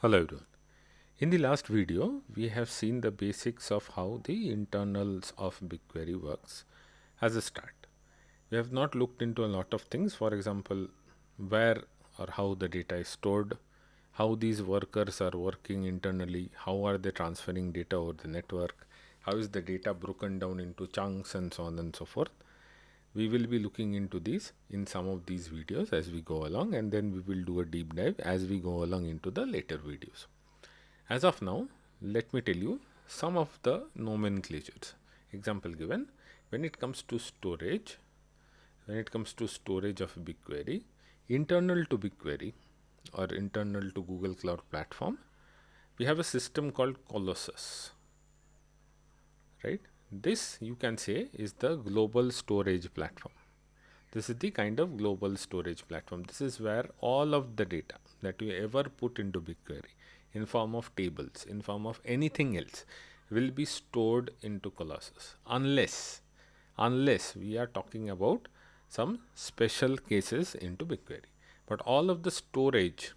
Hello everyone. In the last video, we have seen the basics of how the internals of BigQuery works as a start. We have not looked into a lot of things, for example, where or how the data is stored, how these workers are working internally, how are they transferring data over the network, how is the data broken down into chunks and so on and so forth. We will be looking into these in some of these videos as we go along, and then we will do a deep dive as we go along into the later videos. As of now, let me tell you some of the nomenclatures. Example given, when it comes to storage, of BigQuery, internal to BigQuery or internal to Google Cloud Platform, we have a system called Colossus, right? This you can say is the global storage platform. This is the kind of global storage platform. This is where all of the data that you ever put into BigQuery in form of tables, in form of anything else, will be stored into Colossus unless we are talking about some special cases into BigQuery. But all of the storage,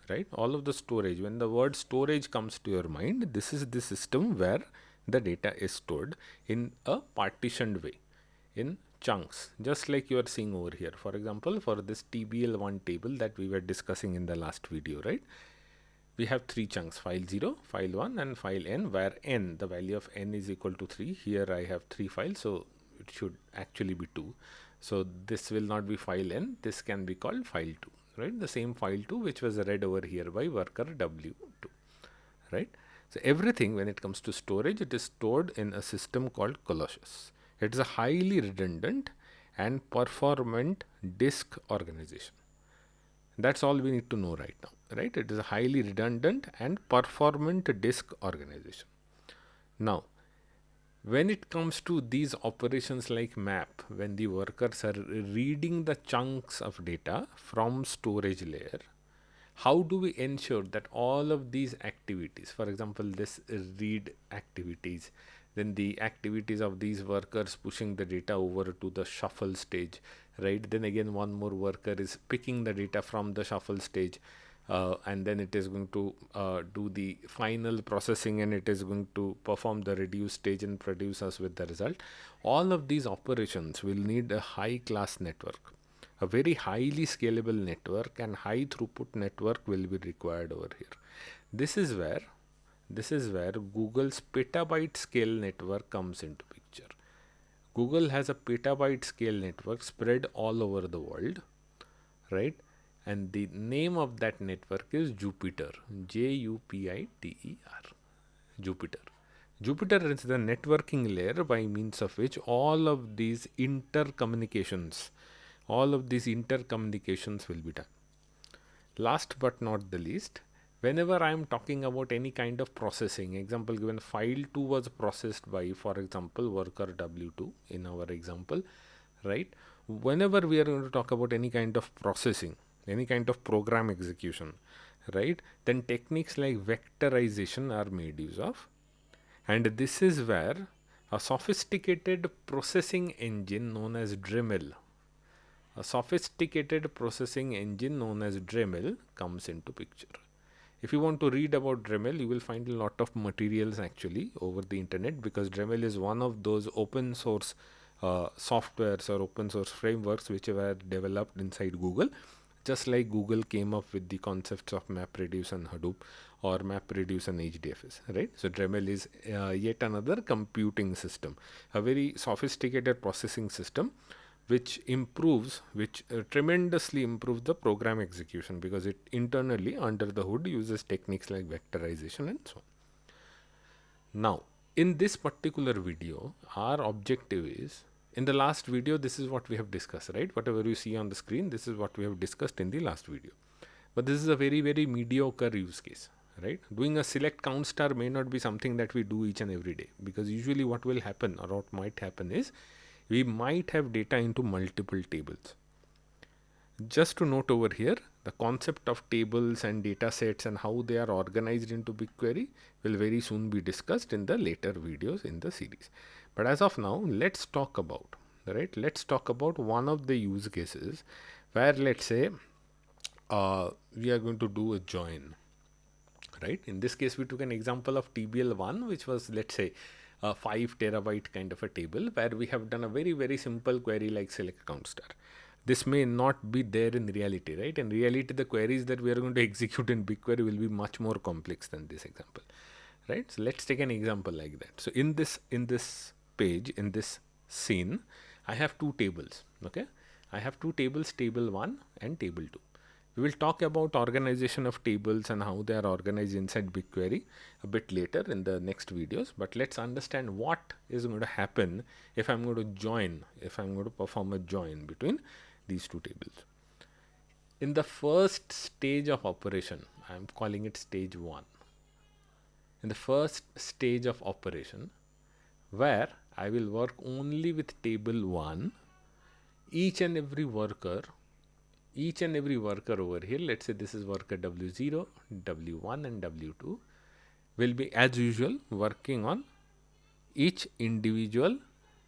right? All of the storage, when the word storage comes to your mind, this is the system where the data is stored in a partitioned way, in chunks, just like you are seeing over here. For example, for this TBL1 table that we were discussing in the last video, right? We have three chunks: file 0, file 1 and file n, where n, the value of n is equal to 3. Here I have 3 files, so it should actually be 2. So this will not be file n, this can be called file 2, right? The same file 2 which was read over here by worker W2, right? So everything, when it comes to storage, it is stored in a system called Colossus. It is a highly redundant and performant disk organization. That's all we need to know right now, right? It is a highly redundant and performant disk organization. Now, when it comes to these operations like map, when the workers are reading the chunks of data from storage layer, how do we ensure that all of these activities, for example, this read activities, then the activities of these workers pushing the data over to the shuffle stage, right? Then again, one more worker is picking the data from the shuffle stage, and then it is going to do the final processing, and it is going to perform the reduce stage and produce us with the result. All of these operations will need a high class network. A very highly scalable network and high throughput network will be required over here. This is where Google's petabyte scale network comes into picture. Google has a petabyte scale network spread all over the world, right? And the name of that network is Jupiter, Jupiter. Jupiter. Jupiter is the networking layer by means of which all of these intercommunications will be done. Last but not the least, whenever I am talking about any kind of processing, example given, file 2 was processed by, for example, worker W2 in our example, right? Whenever we are going to talk about any kind of processing, any kind of program execution, right, then techniques like vectorization are made use of. And this is where a sophisticated processing engine known as Dremel comes into picture. If you want to read about Dremel, you will find a lot of materials actually over the internet, because Dremel is one of those open source softwares or open source frameworks which were developed inside Google. Just like Google came up with the concepts of MapReduce and Hadoop, or MapReduce and HDFS, right? So Dremel is yet another computing system, a very sophisticated processing system which tremendously improves the program execution, because it internally under the hood uses techniques like vectorization and so on. Now, in this particular video, our objective is, in the last video, this is what we have discussed, right? Whatever you see on the screen, this is what we have discussed in the last video. But this is a very, very mediocre use case, right? Doing a select count star may not be something that we do each and every day, because usually what will happen, or what might happen, is we might have data into multiple tables. Just to note over here, the concept of tables and data sets and how they are organized into BigQuery will very soon be discussed in the later videos in the series. But as of now, let's talk about one of the use cases where, let's say, we are going to do a join. right? In this case, we took an example of TBL1, which was, let's say, a 5 terabyte kind of a table where we have done a very, very simple query like select count star. This may not be there in reality, right? In reality, the queries that we are going to execute in BigQuery will be much more complex than this example, right? So let's take an example like that. So in this page, in this scene, I have two tables. Okay, I have two tables, table 1 and table 2. We will talk about organization of tables and how they are organized inside BigQuery a bit later in the next videos. But let's understand what is going to happen if I'm going to join, if I'm going to perform a join between these two tables. In the first stage of operation, I'm calling it stage 1. In the first stage of operation, where I will work only with table 1, each and every worker over here, let's say this is worker W0, W1 and W2, will be as usual working on each individual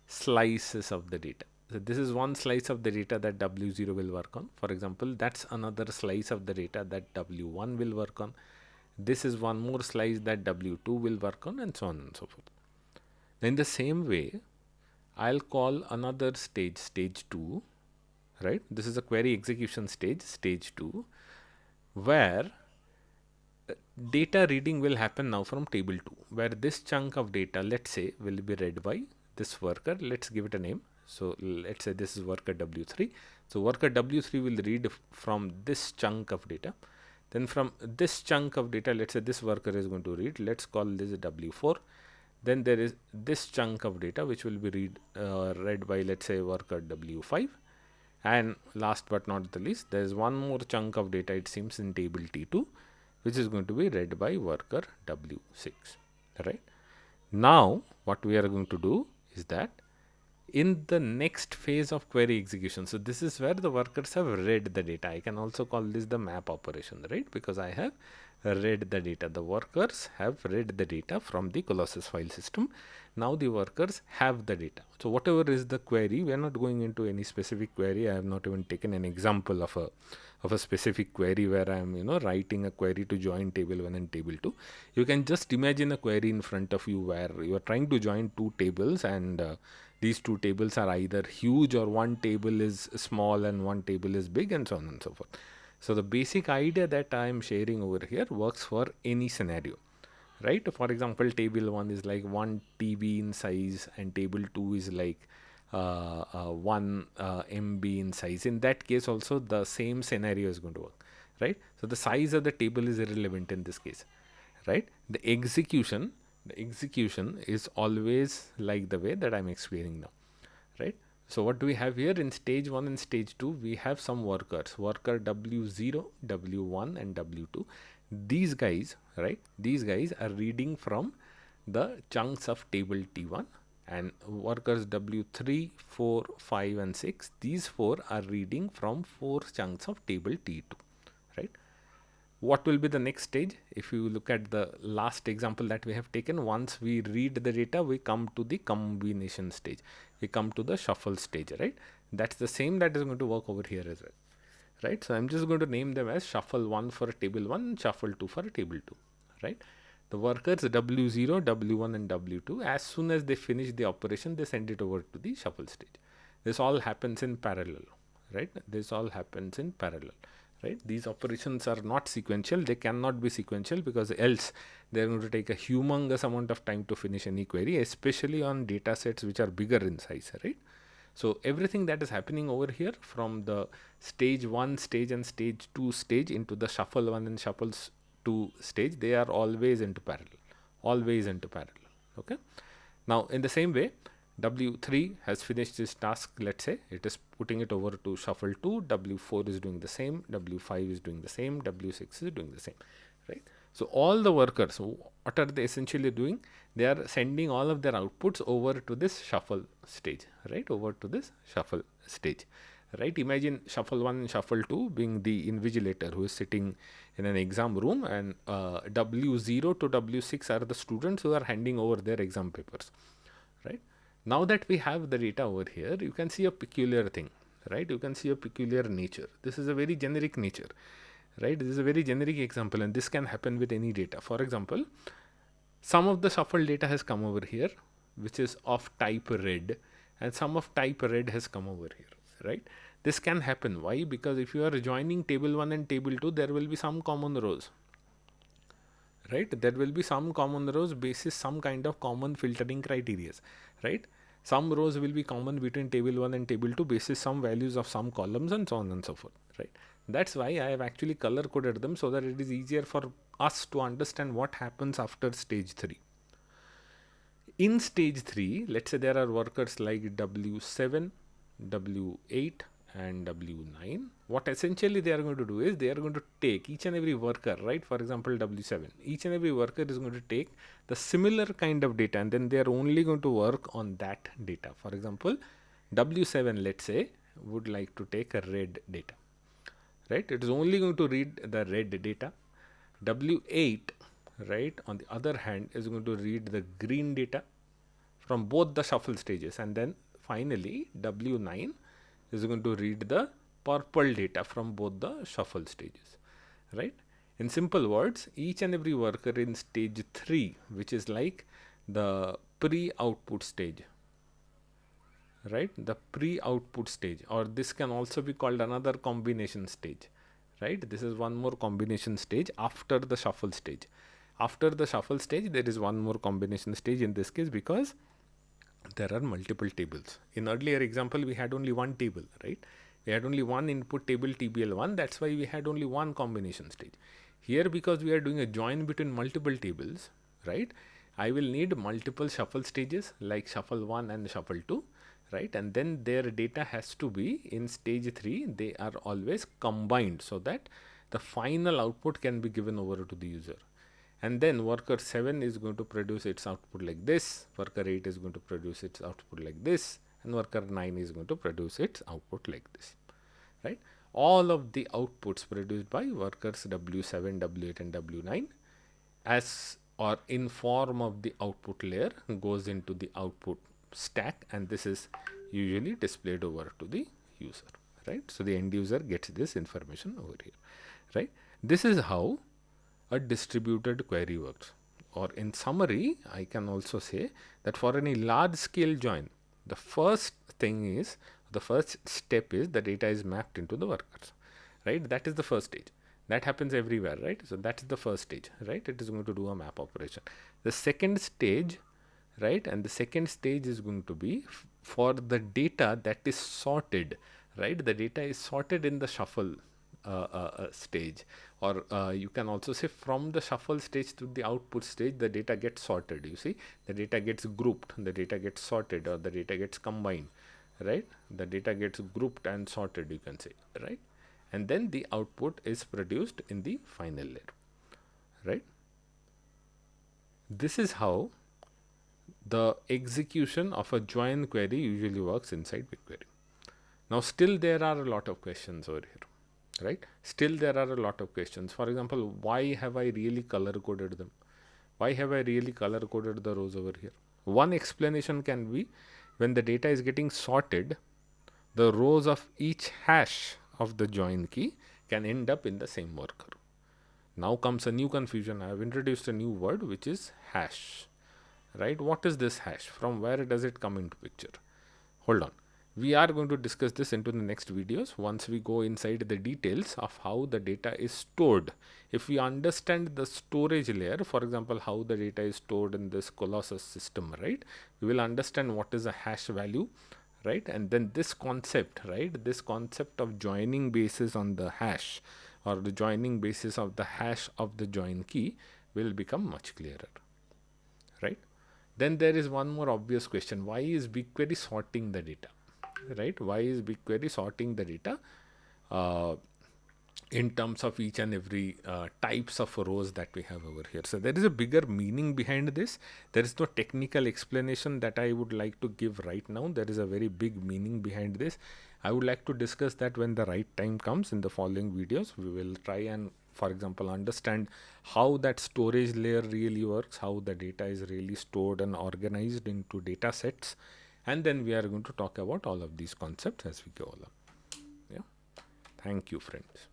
slices of the data. So this is one slice of the data that W0 will work on. For example, that's another slice of the data that W1 will work on. This is one more slice that W2 will work on, and so on and so forth. In the same way, I'll call another stage, stage 2, right? This is a query execution stage, stage 2, where data reading will happen now from table 2, where this chunk of data, let's say, will be read by this worker. Let's give it a name. So let's say this is worker W3. So worker W3 will read from this chunk of data. Then from this chunk of data, let's say this worker is going to read. Let's call this W4. Then there is this chunk of data which will be read by, let's say, worker W5. And last but not the least, there is one more chunk of data, it seems, in table T2, which is going to be read by worker W6, right? Now, what we are going to do is that in the next phase of query execution, so this is where the workers have read the data. I can also call this the map operation, right? Because I have read the data. The workers have read the data from the Colossus file system. Now the workers have the data. So whatever is the query, we are not going into any specific query. I have not even taken an example of a specific query where I am writing a query to join table 1 and table 2. You can just imagine a query in front of you where you are trying to join two tables, and these two tables are either huge, or one table is small and one table is big, and so on and so forth. So the basic idea that I am sharing over here works for any scenario, right? For example, table 1 is like 1 TB in size and table 2 is like 1 MB in size. In that case also the same scenario is going to work, right? So the size of the table is irrelevant in this case, right? The execution is always like the way that I'm explaining now, right? So what do we have here in stage 1 and stage 2? We have some workers, worker W0, W1 and W2. These guys, right? These guys are reading from the chunks of table T1, and workers W3, 4, 5 and 6. These 4 are reading from 4 chunks of table T2, right? What will be the next stage? If you look at the last example that we have taken, once we read the data, we come to the combination stage. We come to the shuffle stage, right? That's the same that is going to work over here as well, right? So I'm just going to name them as shuffle 1 for table 1, shuffle 2 for table 2, right? The workers W0, W1 and W2, as soon as they finish the operation, they send it over to the shuffle stage. This all happens in parallel, right? This all happens in parallel, right? These operations are not sequential. They cannot be sequential because else they're going to take a humongous amount of time to finish any query, especially on data sets which are bigger in size, right? So everything that is happening over here from the stage 1 stage and stage 2 stage into the shuffle 1 and shuffle 2 stage, they are always into parallel, okay? Now in the same way, W3 has finished this task. Let's say it is putting it over to shuffle 2, W4 is doing the same, W5 is doing the same, W6 is doing the same, right? So all the workers, what are they essentially doing? They are sending all of their outputs over to this shuffle stage, right? Over to this shuffle stage, right? Imagine shuffle 1 and shuffle 2 being the invigilator who is sitting in an exam room, and W0 to W6 are the students who are handing over their exam papers, right? Now that we have the data over here, you can see a peculiar thing, right? You can see a peculiar nature. This is a very generic nature, right? This is a very generic example, and this can happen with any data. For example, some of the shuffled data has come over here, which is of type red, and some of type red has come over here, right? This can happen. Why? Because if you are joining table 1 and table 2, there will be some common rows, right? There will be some common rows basis some kind of common filtering criteria, right? Some rows will be common between table 1 and table 2 basis some values of some columns and so on and so forth, right? That's why I have actually color coded them so that it is easier for us to understand what happens after stage 3. In stage 3, let's say there are workers like W7, W8 and W9. What essentially they are going to do is they are going to take each and every worker, right? For example, W7. Each and every worker is going to take the similar kind of data, and then they are only going to work on that data. For example, W7, let's say, would like to take a red data, right? It is only going to read the red data. W8, right, on the other hand, is going to read the green data from both the shuffle stages, and then finally W9 is going to read the purple data from both the shuffle stages, right? In simple words, each and every worker in stage 3, which is like the pre-output stage, right? The pre-output stage, or this can also be called another combination stage, right? This is one more combination stage after the shuffle stage. After the shuffle stage, there is one more combination stage in this case because there are multiple tables. In earlier example, we had only one table, right? We had only one input table TBL1. That's why we had only one combination stage. Here, because we are doing a join between multiple tables, right? I will need multiple shuffle stages like shuffle 1 and shuffle 2, right? And then their data has to be in stage 3. They are always combined so that the final output can be given over to the user. And then worker 7 is going to produce its output like this, worker 8 is going to produce its output like this, and worker 9 is going to produce its output like this, right? All of the outputs produced by workers W7, W8 and W9 as or in form of the output layer goes into the output stack, and this is usually displayed over to the user, right? So the end user gets this information over here, right? This is how a distributed query works. Or in summary, I can also say that for any large scale join, the first step is the data is mapped into the workers, right? That is the first stage. That happens everywhere, right? So that is the first stage, right? It is going to do a map operation. The second stage, right? And the second stage is going to be for the data that is sorted, right? The data is sorted in the shuffle stage, or you can also say from the shuffle stage to the output stage, the data gets sorted. You see, the data gets grouped, the data gets sorted, or the data gets combined, right? The data gets grouped and sorted, you can say, right? And then the output is produced in the final layer, right? This is how the execution of a join query usually works inside BigQuery. Now, still there are a lot of questions over here, right? Still there are a lot of questions. For example, why have I really color coded them? Why have I really color coded the rows over here? One explanation can be when the data is getting sorted, the rows of each hash of the join key can end up in the same worker. Now comes a new confusion. I have introduced a new word which is hash, right? What is this hash? From where does it come into picture? Hold on. We are going to discuss this into the next videos once we go inside the details of how the data is stored. If we understand the storage layer, for example, how the data is stored in this Colossus system, right? We will understand what is a hash value, right? And then this concept, right? This concept of joining basis on the hash or the joining basis of the hash of the join key will become much clearer, right? Then there is one more obvious question. Why is BigQuery sorting the data? Right? Why is BigQuery sorting the data in terms of each and every types of rows that we have over here? So there is a bigger meaning behind this. There is no technical explanation that I would like to give right now. There is a very big meaning behind this. I would like to discuss that when the right time comes in the following videos. We will try and, for example, understand how that storage layer really works, how the data is really stored and organized into data sets. And then we are going to talk about all of these concepts as we go along. Yeah. Thank you, friends.